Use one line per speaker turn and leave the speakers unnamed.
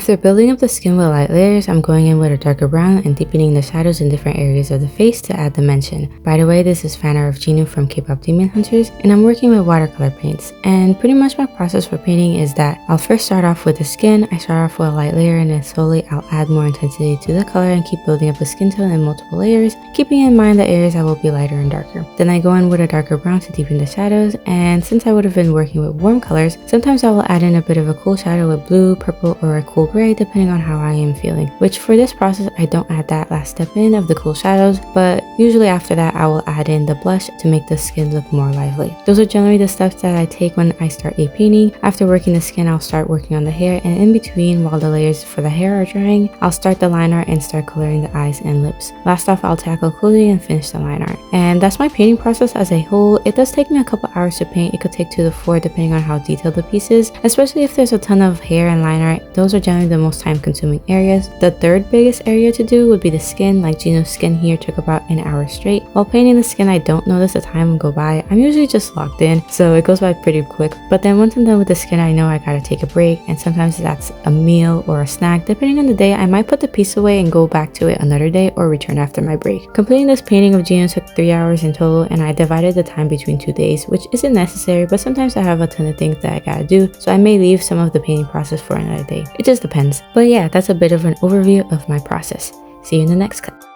After building up the skin with light layers, I'm going in with a darker brown and deepening the shadows in different areas of the face to add dimension. By the way, this is Fanart of Jinu from K-pop Demon Hunters, and I'm working with watercolor paints. And pretty much my process for painting is that I'll first start off with the skin. I start off with a light layer and then slowly I'll add more intensity to the color and keep building up the skin tone in multiple layers, keeping in mind the areas that will be lighter and darker. Then I go in with a darker brown to deepen the shadows, and since I would have been working with warm colors, sometimes I will add in a bit of a cool shadow with blue, purple, or a cool gray depending on how I am feeling. Which for this process, I don't add that last step in of the cool shadows, but usually after that I will add in the blush to make the skin look more lively. Those are generally the steps that I take when I start a painting. After working the skin, I'll start working on the hair, and in between, while the layers for the hair are drying, I'll start the line art and start coloring the eyes and lips. Last off, I'll tackle clothing and finish the line art. And that's my painting process as a whole. It does take me a couple hours to paint. It could take 2 to 4 depending on how detailed the piece is, especially if there's a ton of hair and line art. Those are generally the most time consuming areas. The third biggest area to do would be the skin. Like Jinu's skin here took about an hour straight. While painting the skin, I don't notice the time go by. I'm usually just locked in, so it goes by pretty quick. But then once I'm done with the skin, I know I gotta take a break, and sometimes that's a meal or a snack. Depending on the day, I might put the piece away and go back to it another day or return after my break. Completing this painting of Jinu took 3 hours in total, and I divided the time between 2 days, which isn't necessary, but sometimes I have a ton of things that I gotta do, so I may leave some of the painting process for another day. It just depends. But yeah, that's a bit of an overview of my process. See you in the next cut.